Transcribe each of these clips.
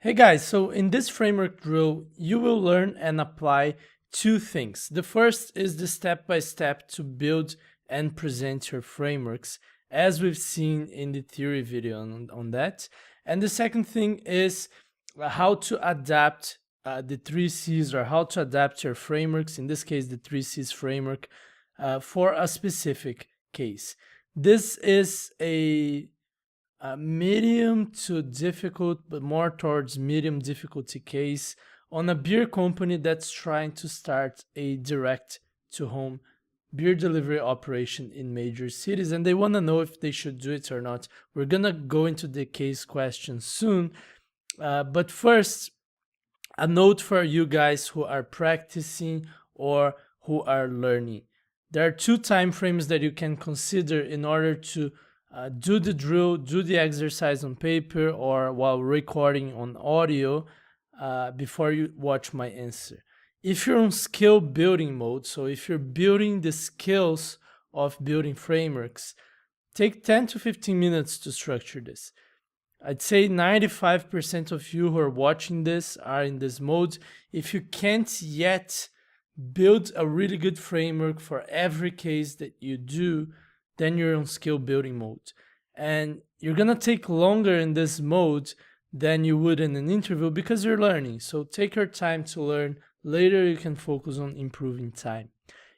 Hey guys, so in this framework drill, you will learn and apply two things. The first is the step-by-step to build and present your frameworks, as we've seen in the theory video on that. And the second thing is how to adapt the 3Cs, or how to adapt your frameworks, in this case the 3Cs framework, for a specific case. This is a medium to difficult, but more towards medium difficulty case on a beer company that's trying to start a direct to home beer delivery operation in major cities, and they want to know if they should do it or not. We're gonna go into the case question soon, but first, a note for you guys who are practicing or who are learning. There are two time frames that you can consider in order to do the drill, do the exercise on paper or while recording on audio before you watch my answer. If you're on skill building mode, so if you're building the skills of building frameworks, take 10 to 15 minutes to structure this. I'd say 95% of you who are watching this are in this mode. If you can't yet build a really good framework for every case that you do, then you're on skill building mode. And you're gonna take longer in this mode than you would in an interview because you're learning. So take your time to learn. Later you can focus on improving time.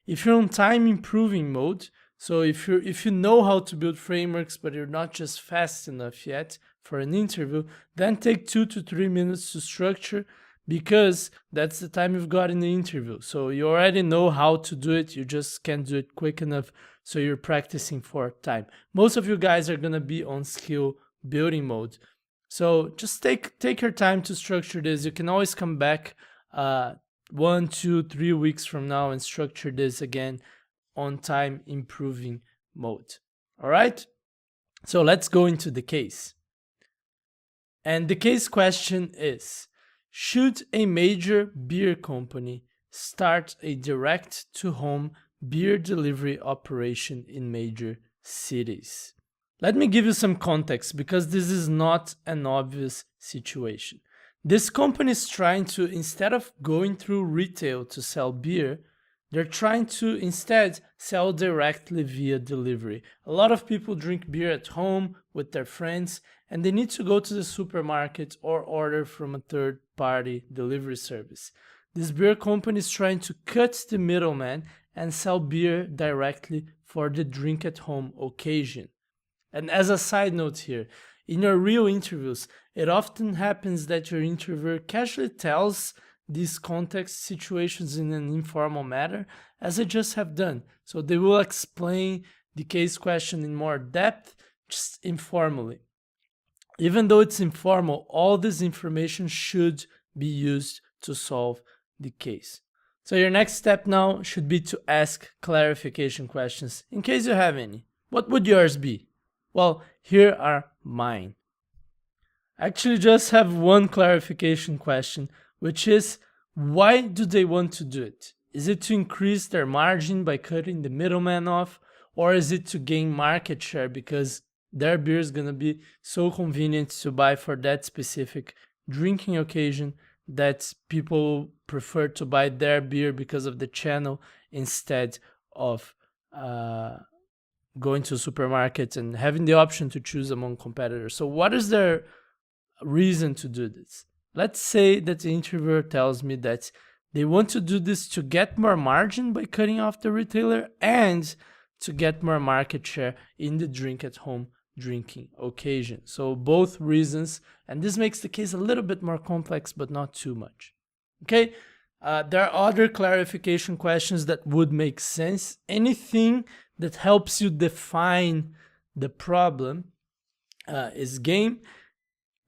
If you're on time improving mode, so if you know how to build frameworks but you're not just fast enough yet for an interview, then take 2 to 3 minutes to structure, because that's the time you've got in the interview. So you already know how to do it, you just can't do it quick enough, so you're practicing for time. Most of you guys are gonna be on skill building mode. So just take your time to structure this. You can always come back 1, 2, 3 weeks from now and structure this again on time improving mode. All right? So let's go into the case. And the case question is, should a major beer company start a direct-to-home beer delivery operation in major cities? Let me give you some context, because this is not an obvious situation. This company is trying to, instead of going through retail to sell beer, they're trying to instead sell directly via delivery. A lot of people drink beer at home with their friends, and they need to go to the supermarket or order from a third-party delivery service. This beer company is trying to cut the middleman and sell beer directly for the drink-at-home occasion. And as a side note here, in your real interviews, it often happens that your interviewer casually tells these context situations in an informal manner, as I just have done. So they will explain the case question in more depth, just informally. Even though it's informal, all this information should be used to solve the case. So your next step now should be to ask clarification questions, in case you have any. What would yours be? Well, here are mine. I actually just have one clarification question, which is, why do they want to do it? Is it to increase their margin by cutting the middleman off, or is it to gain market share because their beer is going to be so convenient to buy for that specific drinking occasion that people prefer to buy their beer because of the channel instead of going to supermarkets and having the option to choose among competitors? So what is their reason to do this? Let's say that the interviewer tells me that they want to do this to get more margin by cutting off the retailer and to get more market share in the drink-at-home drinking occasion. So both reasons, and this makes the case a little bit more complex, but not too much. Okay, there are other clarification questions that would make sense. Anything that helps you define the problem is game.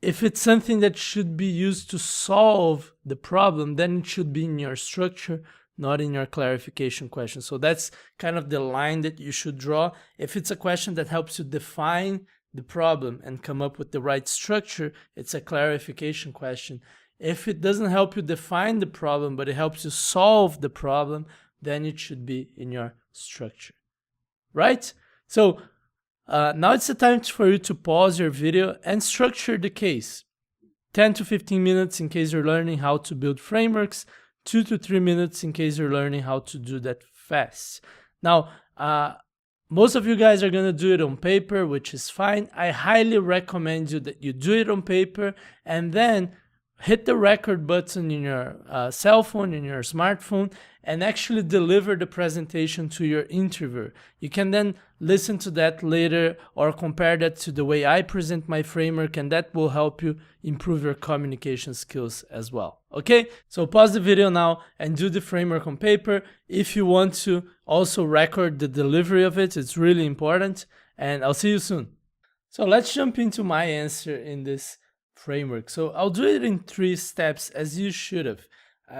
If it's something that should be used to solve the problem, then it should be in your structure, not in your clarification question. So that's kind of the line that you should draw. If it's a question that helps you define the problem and come up with the right structure, it's a clarification question. If it doesn't help you define the problem, but it helps you solve the problem, then it should be in your structure, right? So now it's the time for you to pause your video and structure the case. 10 to 15 minutes in case you're learning how to build frameworks, 2 to 3 minutes in case you're learning how to do that fast. Now, most of you guys are gonna do it on paper, which is fine. I highly recommend you that you do it on paper and then hit the record button in your cell phone, in your smartphone, and actually deliver the presentation to your interviewer. You can then listen to that later or compare that to the way I present my framework, and that will help you improve your communication skills as well. Okay, so pause the video now and do the framework on paper. If you want to also record the delivery of it, it's really important, and I'll see you soon. So let's jump into my answer in this framework. So I'll do it in 3 steps, as you should have.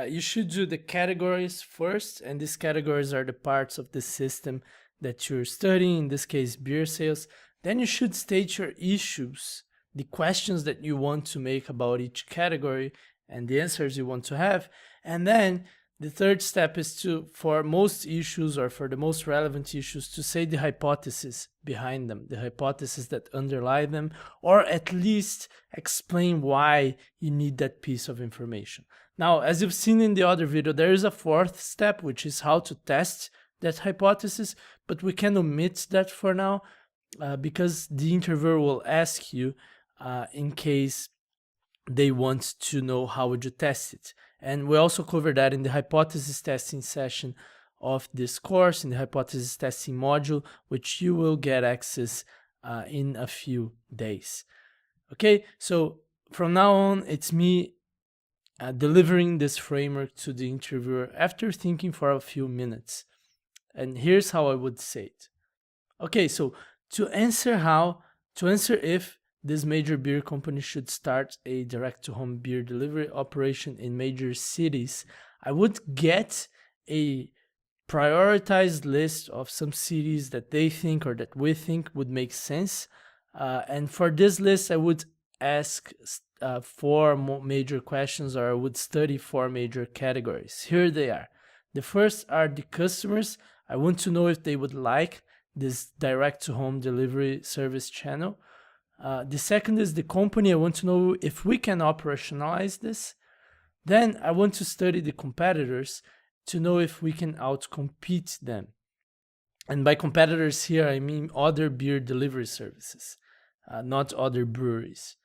You should do the categories first, and these categories are the parts of the system that you're studying, in this case beer sales. Then you should state your issues, the questions that you want to make about each category and the answers you want to have. And then the third step is to, for most issues or for the most relevant issues, to say the hypothesis behind them, the hypothesis that underlie them, or at least explain why you need that piece of information. Now, as you've seen in the other video, there is a 4th step, which is how to test that hypothesis, but we can omit that for now because the interviewer will ask you in case they want to know how would you test it. And we also cover that in the hypothesis testing session of this course, in the hypothesis testing module, which you will get access in a few days. Okay, so from now on, it's me delivering this framework to the interviewer after thinking for a few minutes. And here's how I would say it. Okay, so to answer if this major beer company should start a direct-to-home beer delivery operation in major cities, I would get a prioritized list of some cities that they think or that we think would make sense. And for this list, I would ask 4 major questions, or I would study 4 major categories. Here they are. The first are the customers. I want to know if they would like this direct-to-home delivery service channel. The second is the company. I want to know if we can operationalize this. Then I want to study the competitors to know if we can outcompete them. And by competitors here, I mean other beer delivery services, not other breweries.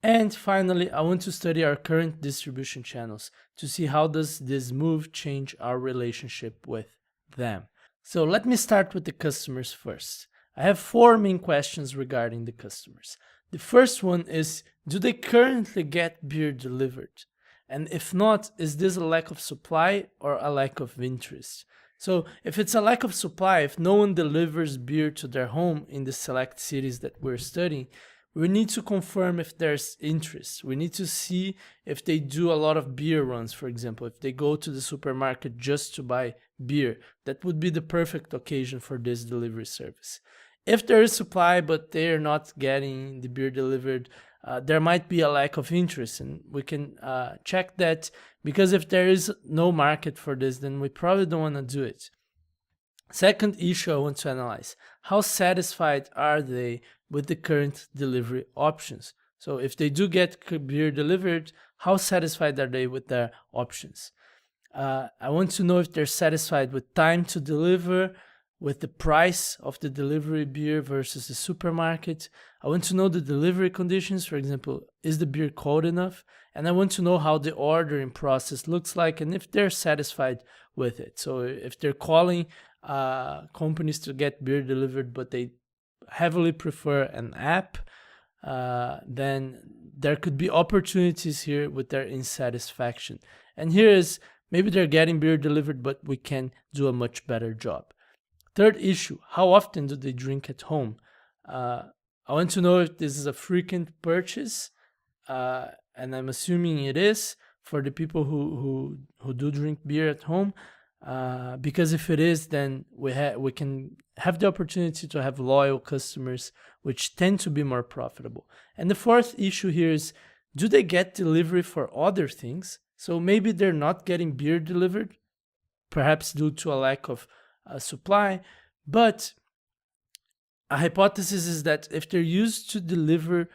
And finally, I want to study our current distribution channels to see how does this move change our relationship with them. So let me start with the customers first. I have 4 main questions regarding the customers. The first one is, do they currently get beer delivered? And if not, is this a lack of supply or a lack of interest? So if it's a lack of supply, if no one delivers beer to their home in the select cities that we're studying, we need to confirm if there's interest. We need to see if they do a lot of beer runs, for example. If they go to the supermarket just to buy beer, that would be the perfect occasion for this delivery service. If there is supply but they are not getting the beer delivered, there might be a lack of interest, and we can check that, because if there is no market for this, then we probably don't want to do it. Second issue I want to analyze: how satisfied are they with the current delivery options? So if they do get beer delivered, how satisfied are they with their options? I want to know if they're satisfied with time to deliver, with the price of the delivery beer versus the supermarket. I want to know the delivery conditions. For example, is the beer cold enough? And I want to know how the ordering process looks like and if they're satisfied with it. So if they're calling companies to get beer delivered, but they heavily prefer an app, then there could be opportunities here with their insatisfaction. And here is, maybe they're getting beer delivered, but we can do a much better job. Third issue: how often do they drink at home? I want to know if this is a frequent purchase, and I'm assuming it is for the people who do drink beer at home. Because if it is, then we can have the opportunity to have loyal customers, which tend to be more profitable. And the fourth issue here is, do they get delivery for other things? So maybe they're not getting beer delivered, perhaps due to a lack of supply, but a hypothesis is that if they're used to deliver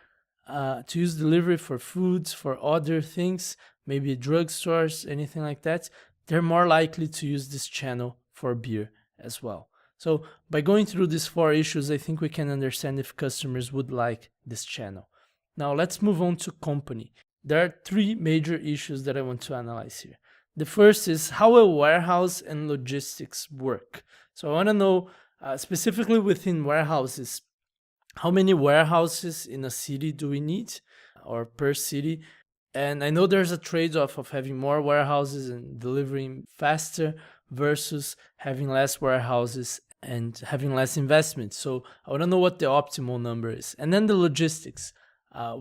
to use delivery for foods, for other things, maybe drugstores, anything like that, they're more likely to use this channel for beer as well. So by going through these 4 issues, I think we can understand if customers would like this channel. Now let's move on to company. There are 3 major issues that I want to analyze here. The first is how a warehouse and logistics work. So I want to know specifically within warehouses, how many warehouses in a city do we need, or per city? And I know there's a trade-off of having more warehouses and delivering faster versus having less warehouses and having less investment. So I want to know what the optimal number is. And then the logistics. How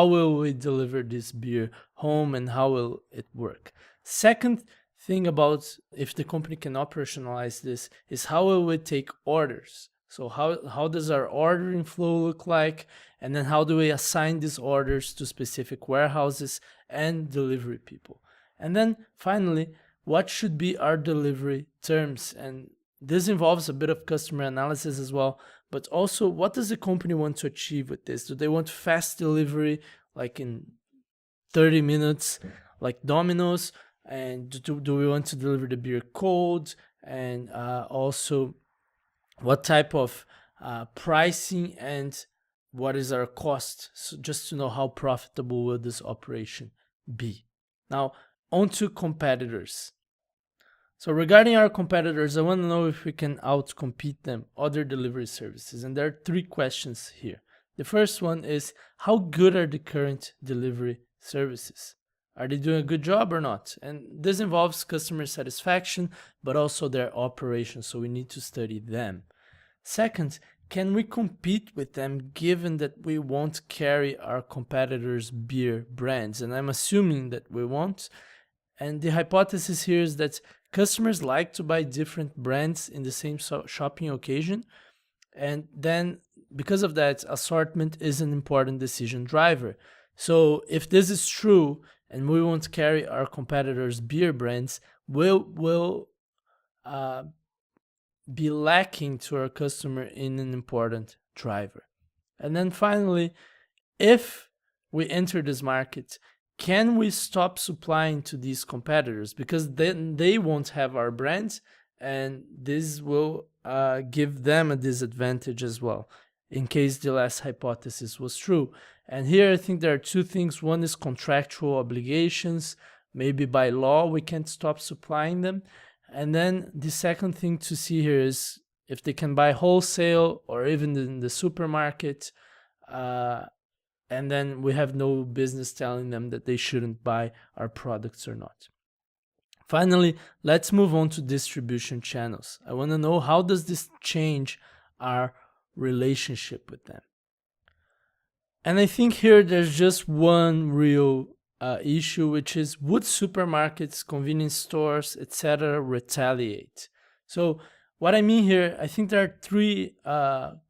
will we deliver this beer home, and how will it work? Second thing about if the company can operationalize this is how will we take orders? So how does our ordering flow look like? And then how do we assign these orders to specific warehouses and delivery people? And then finally, what should be our delivery terms? And this involves a bit of customer analysis as well, but also what does the company want to achieve with this? Do they want fast delivery, like in 30 minutes, like Domino's? And do we want to deliver the beer cold? And also, what type of pricing and what is our cost? So just to know how profitable will this operation be. Now, on to competitors. So regarding our competitors, I want to know if we can outcompete them, other delivery services. And there are 3 questions here. The first one is, how good are the current delivery services? Are they doing a good job or not? And this involves customer satisfaction, but also their operations. So we need to study them. Second, can we compete with them given that we won't carry our competitors' beer brands? And I'm assuming that we won't. And the hypothesis here is that customers like to buy different brands in the same shopping occasion. And then because of that, assortment is an important decision driver. So if this is true and we won't carry our competitors' beer brands, we'll be lacking to our customer in an important driver. And then finally, if we enter this market, can we stop supplying to these competitors? Because then they won't have our brands, and this will give them a disadvantage as well, in case the last hypothesis was true. And here I think there are 2 things. One is contractual obligations. Maybe by law we can't stop supplying them. And then the second thing to see here is if they can buy wholesale or even in the supermarket, and then we have no business telling them that they shouldn't buy our products or not. Finally, let's move on to distribution channels. I want to know, how does this change our relationship with them? And I think here there's just one real issue, which is, would supermarkets, convenience stores, etc. retaliate? So what I mean here, I think there are 3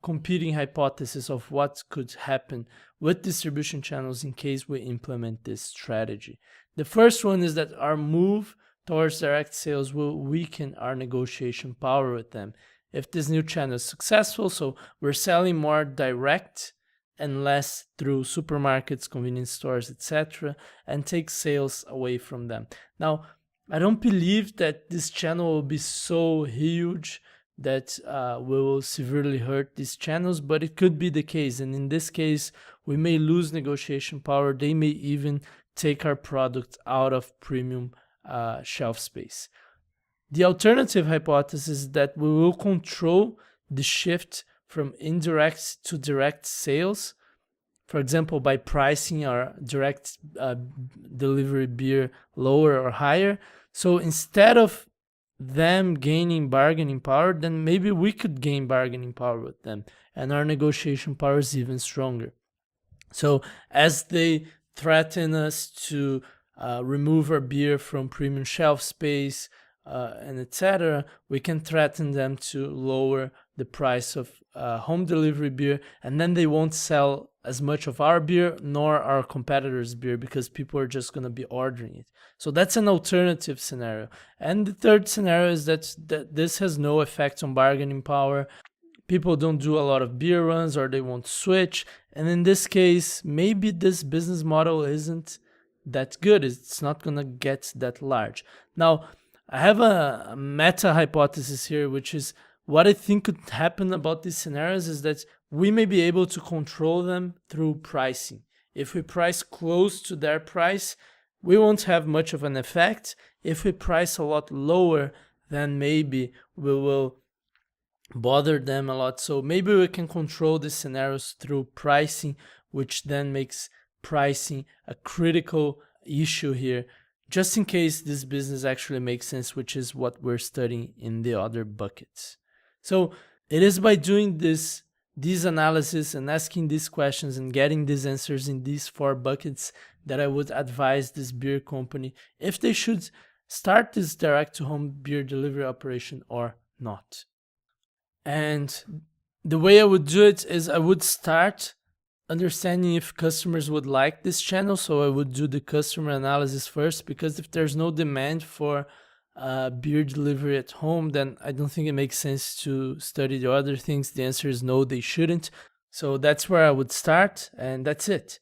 competing hypotheses of what could happen with distribution channels in case we implement this strategy. The first one is that our move towards direct sales will weaken our negotiation power with them. If this new channel is successful, so we're selling more direct and less through supermarkets, convenience stores, etc., and take sales away from them. Now, I don't believe that this channel will be so huge that we will severely hurt these channels, but it could be the case. And in this case, we may lose negotiation power. They may even take our product out of premium shelf space. The alternative hypothesis is that we will control the shift from indirect to direct sales, for example, by pricing our direct delivery beer lower or higher. So instead of them gaining bargaining power, then maybe we could gain bargaining power with them, and our negotiation power is even stronger. So as they threaten us to remove our beer from premium shelf space, and etc., we can threaten them to lower the price of home delivery beer, and then they won't sell as much of our beer nor our competitors' beer because people are just going to be ordering it. So that's an alternative scenario. And the third scenario is that this has no effect on bargaining power. People don't do a lot of beer runs, or they won't switch, And in this case, maybe this business model isn't that good. It's not gonna get that large. Now, I have a meta hypothesis here, which is what I think could happen about these scenarios is that we may be able to control them through pricing. If we price close to their price, we won't have much of an effect. If we price a lot lower, then maybe we will bother them a lot. So maybe we can control the scenarios through pricing, which then makes pricing a critical issue here, just in case this business actually makes sense, which is what we're studying in the other buckets. So it is by doing these analysis and asking these questions and getting these answers in these 4 buckets that I would advise this beer company if they should start this direct-to-home beer delivery operation or not. And the way I would do it is I would start understanding if customers would like this channel. So I would do the customer analysis first, because if there's no demand for beer delivery at home, then I don't think it makes sense to study the other things. The answer is no, they shouldn't. So that's where I would start, and that's it.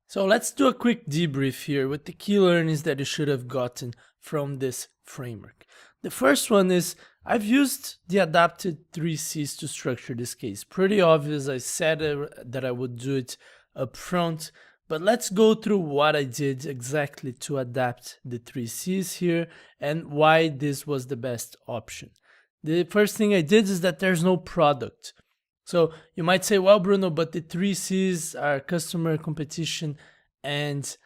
So let's do a quick debrief here with the key learnings that you should have gotten from this framework. The first one is I've used the adapted 3Cs to structure this case. Pretty obvious, I said that I would do it up front, but let's go through what I did exactly to adapt the 3Cs here and why this was the best option. The first thing I did is that there's no product. So you might say, well, Bruno, but the 3Cs are customer, competition, and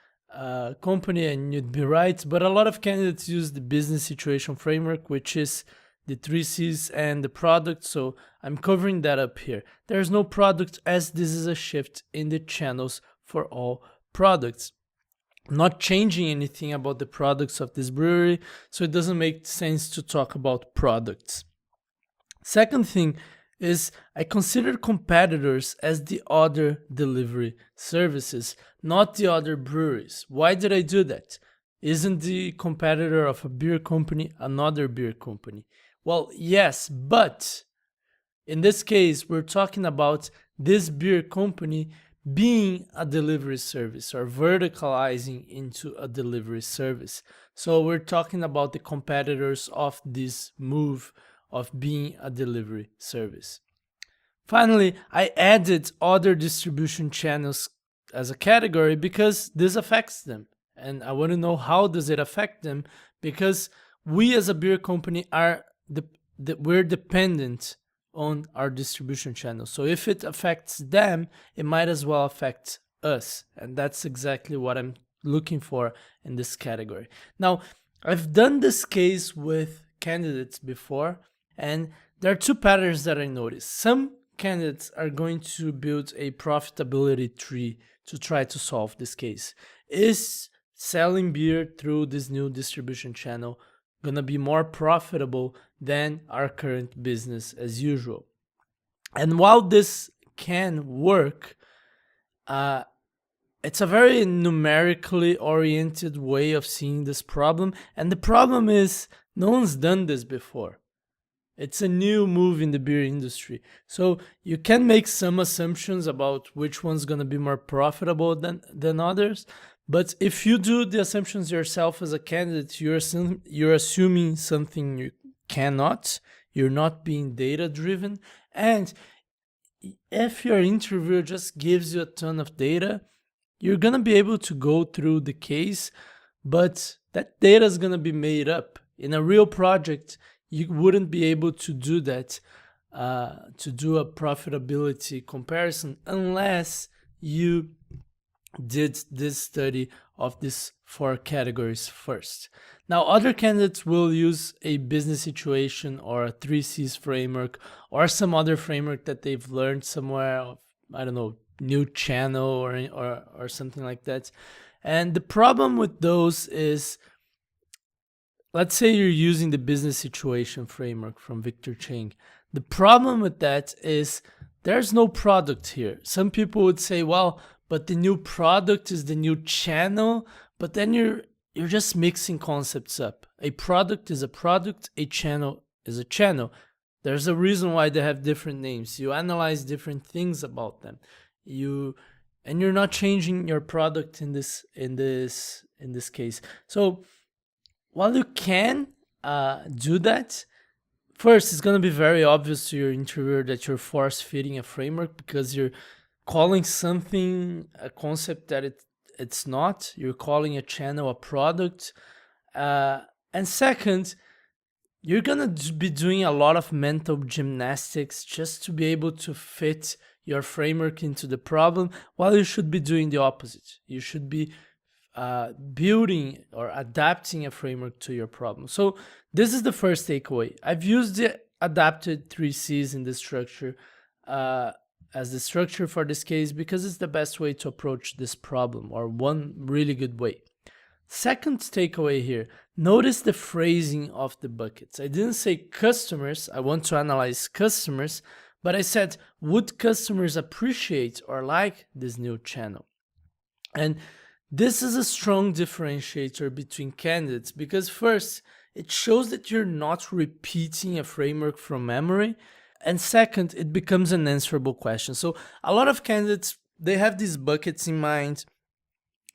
company, and you'd be right. But a lot of candidates use the business situation framework, which is the 3Cs and the product. So I'm covering that up here. There's no product, as this is a shift in the channels for all products. I'm not changing anything about the products of this brewery, so it doesn't make sense to talk about products. Second thing is I consider competitors as the other delivery services, not the other breweries. Why did I do that? Isn't the competitor of a beer company another beer company? Well, yes, but in this case, we're talking about this beer company being a delivery service or verticalizing into a delivery service. So we're talking about the competitors of this move of being a delivery service. Finally, I added other distribution channels as a category because this affects them. And I want to know how does it affect them, because we as a beer company are we're dependent on our distribution channel. So if it affects them, it might as well affect us. And that's exactly what I'm looking for in this category. Now, I've done this case with candidates before, and there are 2 patterns that I noticed. Some candidates are going to build a profitability tree to try to solve this case. Is selling beer through this new distribution channel gonna be more profitable than our current business as usual? And while this can work, it's a very numerically oriented way of seeing this problem. And the problem is no one's done this before. It's a new move in the beer industry. So you can make some assumptions about which one's going to be more profitable than others. But if you do the assumptions yourself as a candidate, you're assuming something you cannot. You're not being data driven. And if your interviewer just gives you a ton of data, you're going to be able to go through the case, but that data is going to be made up. In a real project, you wouldn't be able to do that, to do a profitability comparison, unless you did this study of these 4 categories first. Now, other candidates will use a business situation or a 3Cs framework or some other framework that they've learned somewhere, of, I don't know, new channel or something like that. And the problem with those is, let's say you're using the business situation framework from Victor Chang. The problem with that is there's no product here. Some people would say, well, but the new product is the new channel, but then you're just mixing concepts up. A product is a product, a channel is a channel. There's a reason why they have different names. You analyze different things about them. and you're not changing your product in this case. So while you can do that, first, it's going to be very obvious to your interviewer that you're force feeding a framework because you're calling something a concept that it's not. You're calling a channel a product. And second, you're going to be doing a lot of mental gymnastics just to be able to fit your framework into the problem, while you should be doing the opposite. You should be building or adapting a framework to your problem. So this is the first takeaway. I've used the adapted 3Cs in the structure as the structure for this case because it's the best way to approach this problem, or one really good way. Second takeaway here, notice the phrasing of the buckets. I didn't say customers, I want to analyze customers, but I said, would customers appreciate or like this new channel? And this is a strong differentiator between candidates because first, it shows that you're not repeating a framework from memory. And second, it becomes an answerable question. So a lot of candidates, they have these buckets in mind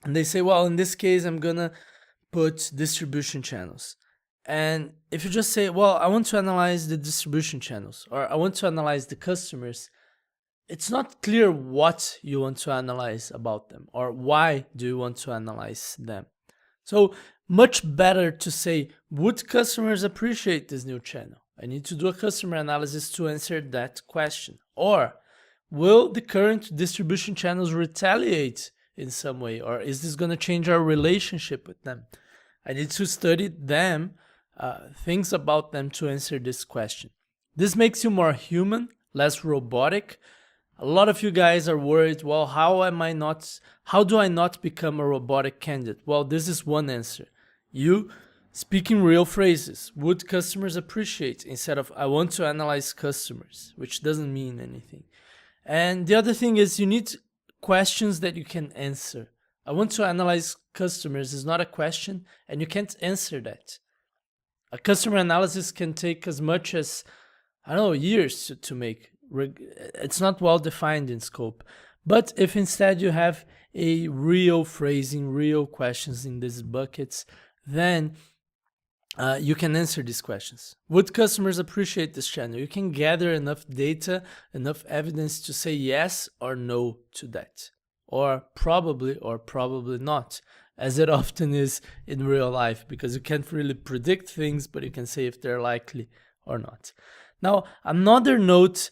and they say, well, in this case, I'm gonna put distribution channels. And if you just say, well, I want to analyze the distribution channels, or I want to analyze the customers, it's not clear what you want to analyze about them, or why do you want to analyze them. So much better to say, would customers appreciate this new channel? I need to do a customer analysis to answer that question. Or will the current distribution channels retaliate in some way? Or is this going to change our relationship with them? I need to study them, things about them to answer this question. This makes you more human, less robotic. A lot of you guys are worried, well, how do I not become a robotic candidate? Well, this is one answer. You speaking real phrases. Would customers appreciate, instead of I want to analyze customers, which doesn't mean anything. And the other thing is you need questions that you can answer. I want to analyze customers is not a question, and you can't answer that. A customer analysis can take as much as, I don't know, years to make. It's not well defined in scope. But if instead you have a real phrasing, real questions in these buckets, then you can answer these questions. Would customers appreciate this channel? You can gather enough data, enough evidence to say yes or no to that. Or probably not, as it often is in real life, because you can't really predict things, but you can say if they're likely or not. Now, another note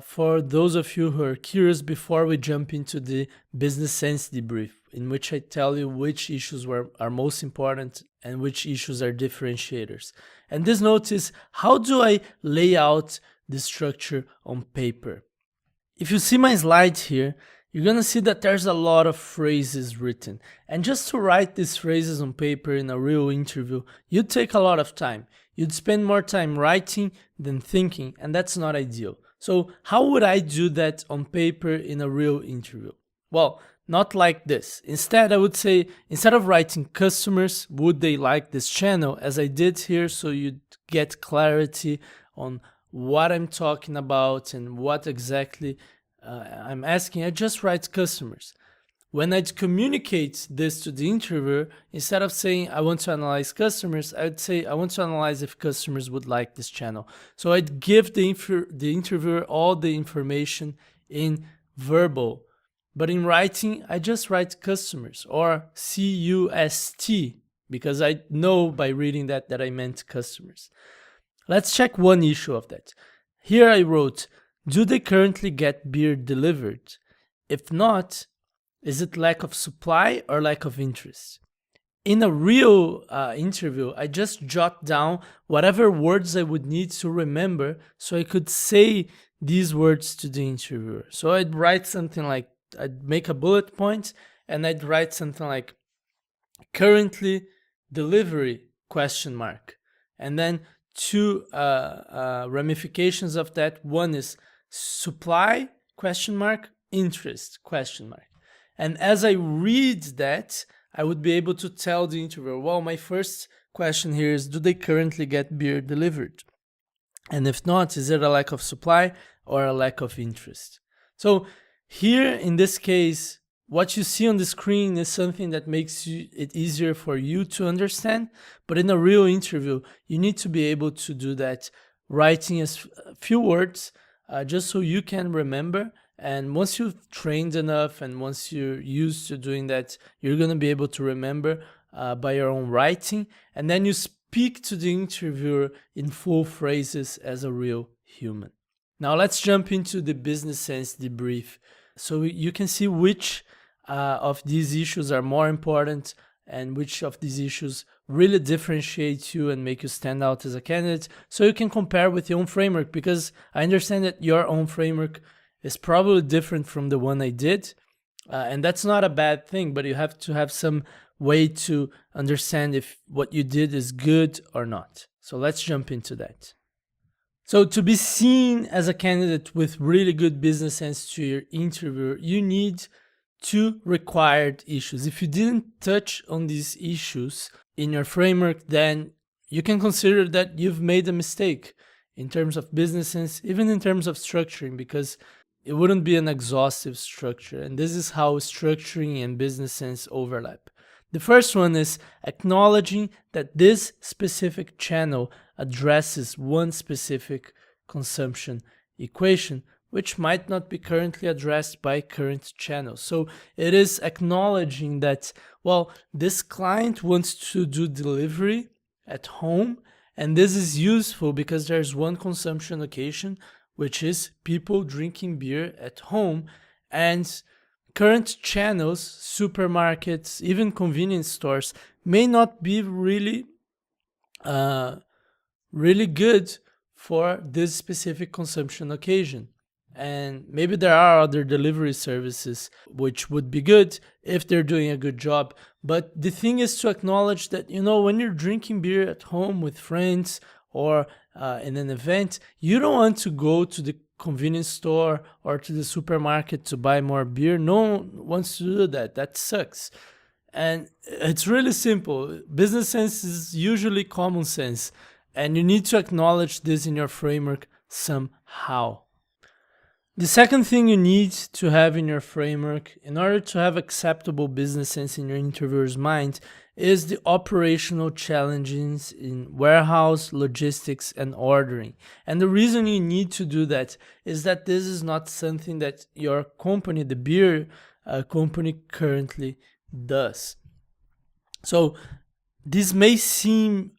for those of you who are curious before we jump into the business sense debrief, in which I tell you which issues are most important and which issues are differentiators. And this note is, how do I lay out the structure on paper? If you see my slide here, you're going to see that there's a lot of phrases written. And just to write these phrases on paper in a real interview, you'd take a lot of time. You'd spend more time writing than thinking, and that's not ideal. So how would I do that on paper in a real interview? Well, not like this. Instead, I would say, instead of writing customers, would they like this channel, as I did here, so you'd get clarity on what I'm talking about and what exactly I'm asking, I just write customers. When I'd communicate this to the interviewer, instead of saying I want to analyze customers, I'd say I want to analyze if customers would like this channel. So I'd give the interviewer all the information in verbal. But in writing, I just write customers, or C-U-S-T, because I know by reading that I meant customers. Let's check one issue of that. Here I wrote, do they currently get beer delivered? If not, is it lack of supply or lack of interest? In a real interview, I just jot down whatever words I would need to remember so I could say these words to the interviewer. So I'd write something like, I'd make a bullet point and I'd write something like currently delivery ? And then two ramifications of that. One is supply ? Interest ? And as I read that, I would be able to tell the interviewer, well, my first question here is, do they currently get beer delivered? And if not, is it a lack of supply or a lack of interest? So Here, in this case, what you see on the screen is something that makes it easier for you to understand, but in a real interview, you need to be able to do that, writing a few words just so you can remember. And once you've trained enough and once you're used to doing that, you're going to be able to remember by your own writing. And then you speak to the interviewer in full phrases as a real human. Now let's jump into the business sense debrief. So you can see which of these issues are more important and which of these issues really differentiate you and make you stand out as a candidate, so you can compare with your own framework, because I understand that your own framework is probably different from the one I did, and that's not a bad thing, but you have to have some way to understand if what you did is good or not. So let's jump into that. So to be seen as a candidate with really good business sense to your interviewer, you need two required issues. If you didn't touch on these issues in your framework, then you can consider that you've made a mistake in terms of business sense, even in terms of structuring, because it wouldn't be an exhaustive structure. And this is how structuring and business sense overlap. The first one is acknowledging that this specific channel addresses one specific consumption equation, which might not be currently addressed by current channels. So it is acknowledging that, well, this client wants to do delivery at home, and this is useful because there's one consumption occasion, which is people drinking beer at home, and current channels, supermarkets, even convenience stores, may not be really good for this specific consumption occasion. And maybe there are other delivery services which would be good if they're doing a good job. But the thing is to acknowledge that, when you're drinking beer at home with friends or in an event, you don't want to go to the convenience store or to the supermarket to buy more beer. No one wants to do that. That sucks. And it's really simple. Business sense is usually common sense, and you need to acknowledge this in your framework somehow. The second thing you need to have in your framework in order to have acceptable business sense in your interviewer's mind is the operational challenges in warehouse, logistics, and ordering. And the reason you need to do that is that this is not something that your company, the beer company, currently does. So this may seem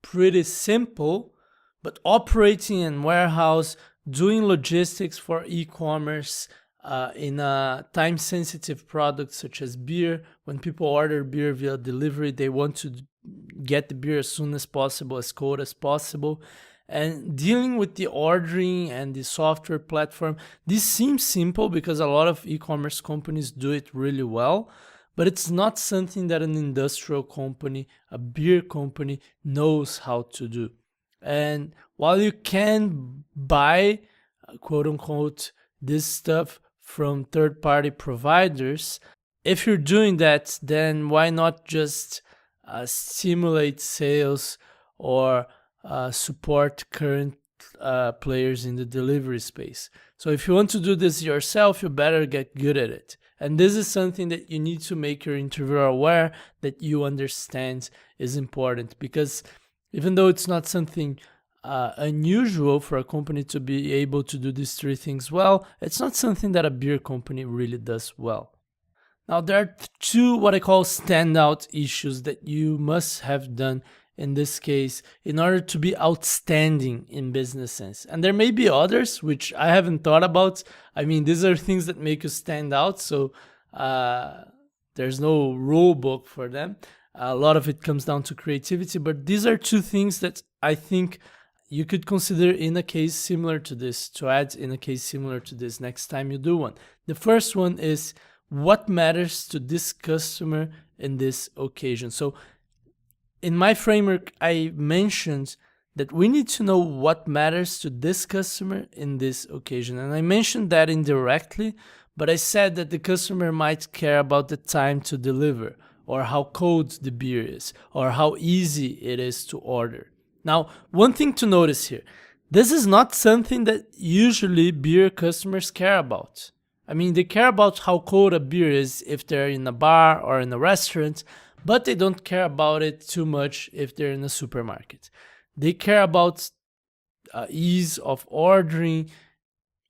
pretty simple, but operating in warehouse, doing logistics for e-commerce in a time-sensitive product such as beer, when people order beer via delivery, they want to get the beer as soon as possible, as cold as possible. And dealing with the ordering and the software platform, this seems simple because a lot of e-commerce companies do it really well, but it's not something that an industrial company, a beer company, knows how to do. And while you can buy, quote unquote, this stuff from third-party providers, if you're doing that, then why not just stimulate sales or support current players in the delivery space? So if you want to do this yourself, you better get good at it. And this is something that you need to make your interviewer aware that you understand is important, because even though it's not something unusual for a company to be able to do these three things well, it's not something that a beer company really does well. Now, there are two what I call standout issues that you must have done in this case in order to be outstanding in business sense. And there may be others which I haven't thought about. I mean, these are things that make you stand out, so there's no rule book for them. A lot of it comes down to creativity, but these are two things that I think you could consider in a case similar to this, to add in a case similar to this next time you do one. The first one is what matters to this customer in this occasion. So in my framework, I mentioned that we need to know what matters to this customer in this occasion. And I mentioned that indirectly, but I said that the customer might care about the time to deliver, or how cold the beer is, or how easy it is to order. Now, one thing to notice here, this is not something that usually beer customers care about. I mean, they care about how cold a beer is if they're in a bar or in a restaurant, but they don't care about it too much if they're in a supermarket. They care about ease of ordering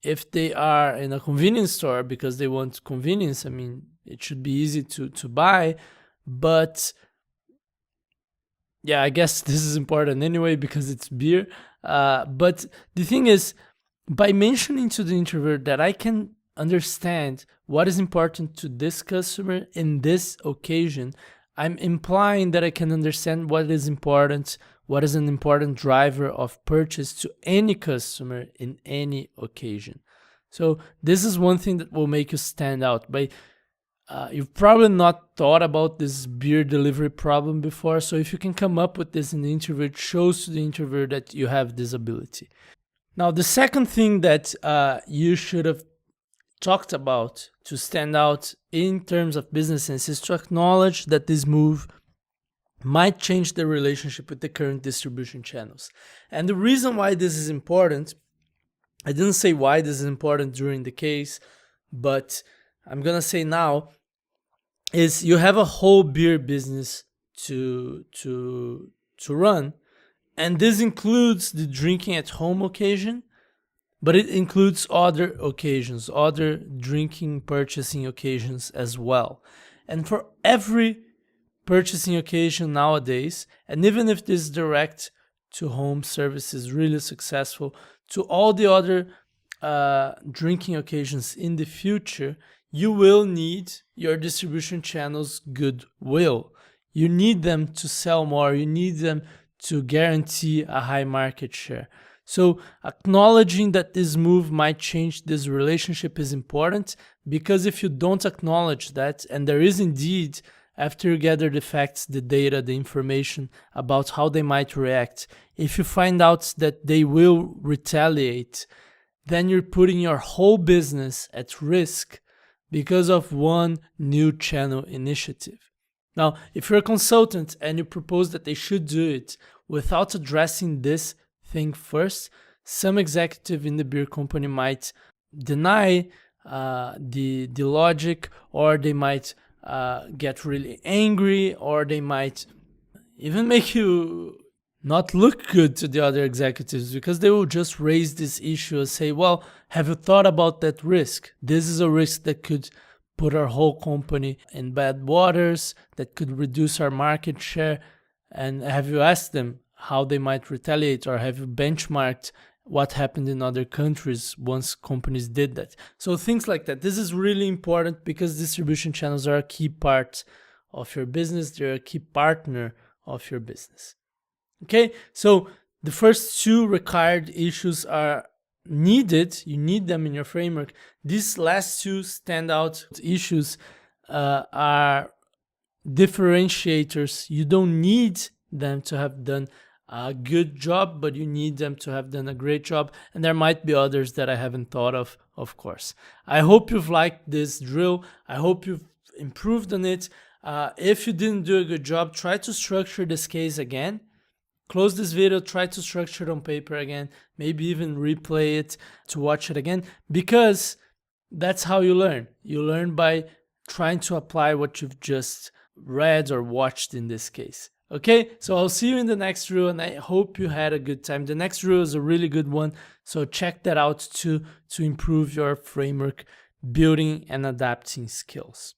if they are in a convenience store because they want convenience. I mean, it should be easy to buy, but yeah, I guess this is important anyway because it's beer. But the thing is, by mentioning to the introvert that I can understand what is important to this customer in this occasion, I'm implying that I can understand what is important, what is an important driver of purchase to any customer in any occasion. So this is one thing that will make you stand out. You've probably not thought about this beer delivery problem before, so if you can come up with this in the introvert, shows to the introvert that you have this ability. Now, the second thing that you should have talked about to stand out in terms of business sense is to acknowledge that this move might change the relationship with the current distribution channels. And the reason why this is important, I didn't say why this is important during the case, but I'm gonna say now, is you have a whole beer business to run, and this includes the drinking at home occasion, but it includes other occasions, other drinking, purchasing occasions as well. And for every purchasing occasion nowadays, and even if this direct to home service is really successful, to all the other drinking occasions in the future, you will need your distribution channels' goodwill. You need them to sell more. You need them to guarantee a high market share. So acknowledging that this move might change this relationship is important, because if you don't acknowledge that, and there is indeed, after you gather the facts, the data, the information about how they might react, if you find out that they will retaliate, then you're putting your whole business at risk because of one new channel initiative. Now, if you're a consultant and you propose that they should do it without addressing this thing first, some executive in the beer company might deny the logic, or they might get really angry, or they might even make you not look good to the other executives, because they will just raise this issue and say, well, have you thought about that risk? This is a risk that could put our whole company in bad waters, that could reduce our market share. And have you asked them how they might retaliate, or have you benchmarked what happened in other countries once companies did that? So things like that. This is really important because distribution channels are a key part of your business. They're a key partner of your business. Okay, so the first two required issues are needed. You need them in your framework. These last two standout issues are differentiators. You don't need them to have done a good job, but you need them to have done a great job. And there might be others that I haven't thought of course. I hope you've liked this drill. I hope you've improved on it. If you didn't do a good job, try to structure this case again. Close this video, try to structure it on paper again, maybe even replay it to watch it again, because that's how you learn. You learn by trying to apply what you've just read or watched in this case. Okay, so I'll see you in the next drill, and I hope you had a good time. The next drill is a really good one, so check that out to improve your framework building and adapting skills.